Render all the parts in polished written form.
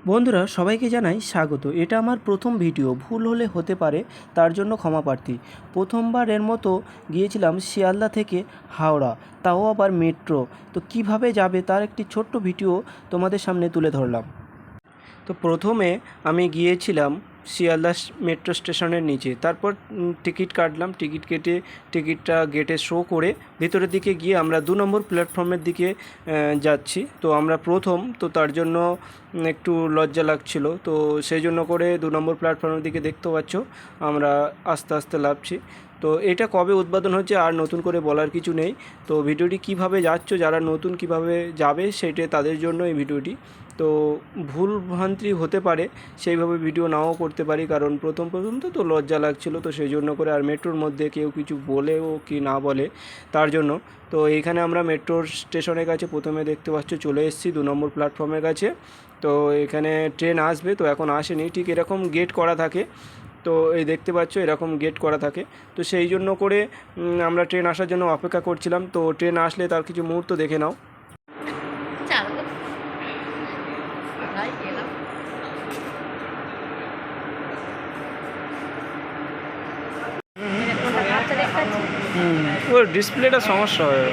বন্ধুরা সবাইকে জানাই স্বাগত। এটা আমার প্রথম ভিডিও, ভুল হলে হতে পারে, তার জন্য ক্ষমা প্রার্থী। প্রথমবারের মতো গিয়েছিলাম শিয়ালদা থেকে হাওড়া, তাও আবার মেট্রো। তো কিভাবে যাবে তার একটি ছোট্ট ভিডিও তোমাদের সামনে তুলে ধরলাম। তো প্রথমে আমি গিয়েছিলাম শিয়ালদা মেট্রো স্টেশনের নিচে, তারপর টিকিট কাটলাম। টিকিট কেটে টিকিটটা গেটে শো করে ভিতরের দিকে গিয়ে আমরা 2 নম্বর প্ল্যাটফর্মের দিকে যাচ্ছি। তো আমরা প্রথম, তো তার জন্য একটু লজ্জা লাগছিল। তো সেই জন্য করে 2 নম্বর প্ল্যাটফর্মের দিকে দেখতে পাচ্ছ আমরা আস্তে আস্তে নামছি। তো এটা কবে উদ্বোধন হচ্ছে আর নতুন করে বলার কিছু নেই। তো ভিডিওটি কিভাবে যাচ্ছ, যারা নতুন কিভাবে যাবে সেটা তাদের জন্য এই ভিডিওটি। তো ভুল ভ্রান্তি হতে পারে, সেইভাবে ভিডিও নাও করতে পারি, কারণ প্রথম তো লজ্জা লাগছিল। তো সেই জন্য করে, আর মেট্রোর মধ্যে কেউ কিছু বলেও কি না বলে তার জন্য। তো এইখানে আমরা মেট্রোর স্টেশনের কাছে প্রথমে দেখতে পাচ্ছ চলে এসেছি 2 নম্বর প্ল্যাটফর্মের কাছে। তো এখানে ট্রেন আসবে, তো এখন আসেনি। ঠিক এরকম গেট করা থাকে, তো এই দেখতে পাচ্ছ এরকম গেট করা থাকে। তো সেই জন্য করে আমরা ট্রেন আসার জন্য অপেক্ষা করছিলাম। তো ট্রেন আসলে তার কিছু মুহূর্ত দেখে নাও। ওর ডিসপ্লেটা সমস্যা হয়।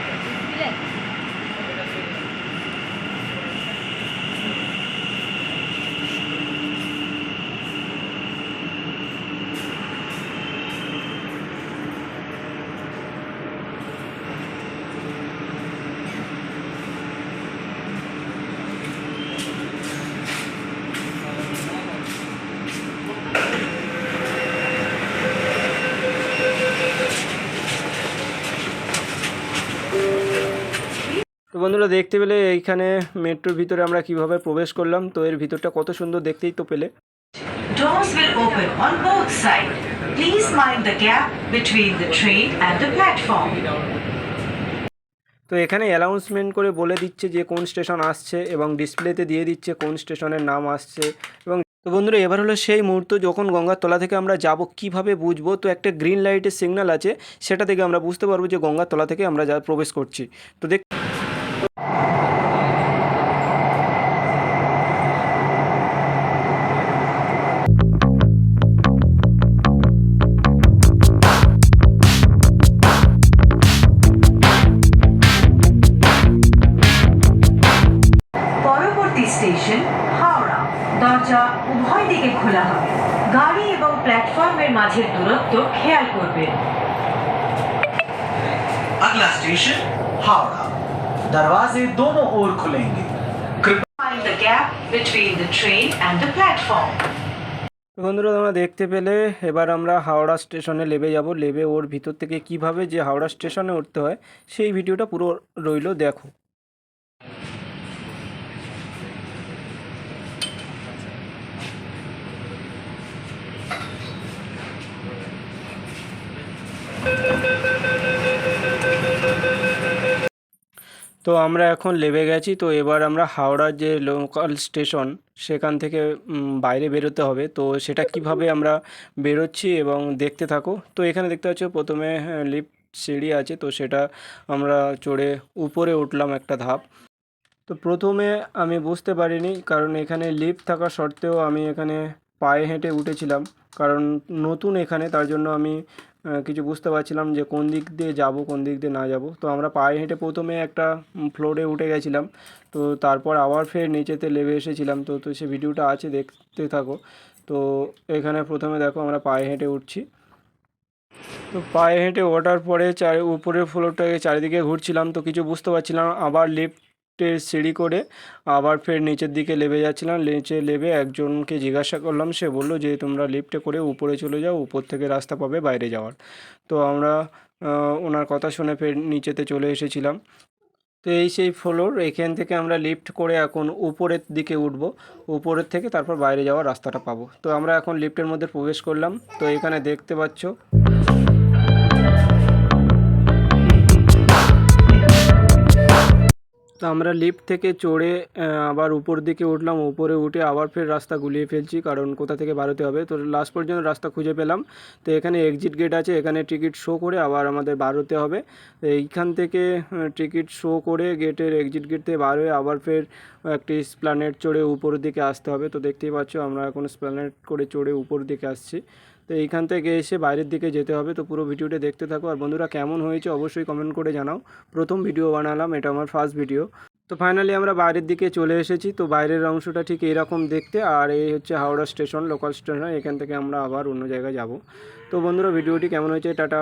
তো বন্ধুরা দেখতে পেলে এইখানে মেট্রোর ভিতরে আমরা কিভাবে প্রবেশ করলাম। তো এর ভিতরটা কত সুন্দর, দেখতেই তো পেলে। Doors will open on both sides. Please mind the gap between the train and the platform. তো এখানে অ্যানাউন্সমেন্ট করে বলে দিচ্ছে যে কোন স্টেশন আসছে, এবং ডিসপ্লেতে দিয়ে দিচ্ছে কোন স্টেশনের নাম আসছে। এবং তো বন্ধুরা এবার হলো সেই মুহূর্ত যখন গঙ্গার তলা থেকে আমরা যাব। কিভাবে বুঝবো? তো একটা গ্রিন লাইটের সিগন্যাল আছে, সেটা থেকে আমরা বুঝতে পারবো যে গঙ্গার তলা থেকে আমরা প্রবেশ করছি। তো পরবর্তী স্টেশন হাওড়া। দরজা উভয় দিকে খোলা হবে। গাড়ি এবং প্ল্যাটফর্মের মাঝের দূরত্ব খেয়াল করবেন। अगला स्टेशन हावड़ा। दरवाजे दोनों ओर खुलेंगे। Mind the gap between the train and the platform. বন্ধুরা তোমরা দেখতে পেলে, এবার আমরা হাওড়া স্টেশনে নেমে যাব। নেমে ওর ভিতর থেকে কিভাবে যে হাওড়া স্টেশনে উঠতে হয় সেই ভিডিওটা পুরো রইল, দেখো। তো আমরা এখন নেমে গেছি। তো এবার আমরা হাওড়ার যে লোকাল স্টেশন সেখান থেকে বাইরে বেরোতে হবে। তো সেটা কিভাবে আমরা বেরোচ্ছি এবং দেখতে থাকো। তো এখানে দেখতে পাচ্ছ প্রথমে লিফট সিঁড়ি আছে, তো সেটা আমরা চড়ে উপরে উঠলাম একটা ধাপ। তো প্রথমে আমি বুঝতে পারিনি, কারণ এখানে লিফট থাকা সত্ত্বেও আমি এখানে পায়ে হেঁটে উঠেছিলাম, কারণ নতুন এখানে, তার জন্য আমি কিছু বুঝতে পারছিলাম যে কোন দিক দিয়ে যাব, কোন দিক দিয়ে না যাব। তো আমরা পায়ে হেঁটে প্রথমে একটা ফ্লোরে উঠে গেছিলাম, তো তারপর আবার ফের নিচেতে নেমে এসেছিলাম। তো তো সে ভিডিওটা আছে, দেখতে থাকো। তো এখানে প্রথমে দেখো আমরা পায়ে হেঁটে উঠছি। তো পায়ে হেঁটে ওঠার পরে উপরের ফ্লোরটাকে চারিদিকে ঘুরছিলাম, তো কিছু বুঝতে পারছিলাম। আবার লিফটের সিঁড়ি করে আবার ফের নিচের দিকে নেমে যাচ্ছিলাম। নিচে নেমে একজনকে জিজ্ঞাসা করলাম, সে বললো যে তোমরা লিফটে করে উপরে চলে যাও, উপর থেকে রাস্তা পাবে বাইরে যাওয়ার। তো আমরা ওনার কথা শুনে ফের নিচেতে চলে এসেছিলাম। তো এই সেই ফ্লোর, এখান থেকে আমরা লিফট করে এখন উপরের দিকে উঠব। উপরের থেকে তারপর বাইরে যাওয়ার রাস্তাটা পাবো। তো আমরা এখন লিফটের মধ্যে প্রবেশ করলাম। তো এখানে দেখতে পাচ্ছ তো আমরা লিফট থেকে চড়ে আবার উপর দিকে উঠলাম, উপরে উঠে আবার ফের রাস্তা গুলিয়ে ফেলছি, কারণ কোথা থেকে বাড়াতে হবে। তো লাস্ট পর্যন্ত রাস্তা খুঁজে পেলাম। তো এখানে এক্সিট গেট আছে, এখানে টিকিট শো করে আবার আমাদের বাড়তে হবে। তো এইখান থেকে টিকিট শো করে গেটের এক্সিট গেট থেকে বার হয়ে আবার ফের একটি স্প্ল্যানেড চড়ে উপরের দিকে আসতে হবে। তো দেখতেই পাচ্ছ আমরা এখন স্প্ল্যানেড করে চড়ে উপর দিকে আসছি। তো এইখান থেকে এসে বাইরের দিকে যেতে হবে। তো পুরো ভিডিওটা দেখতে থাকো। আর বন্ধুরা, কেমন হয়েছে অবশ্যই কমেন্ট করে জানাও। প্রথম ভিডিও বানালাম, এটা আমার ফার্স্ট ভিডিও। তো ফাইনালি আমরা বাইরের দিকে চলে এসেছি। তো বাইরের অংশটা ঠিক এইরকম দেখতে, আর এই হচ্ছে হাওড়া স্টেশন, লোকাল স্টেশন। এখান থেকে আমরা আবার অন্য জায়গায় যাব। তো বন্ধুরা, ভিডিওটি কেমন হয়েছে, টাটা।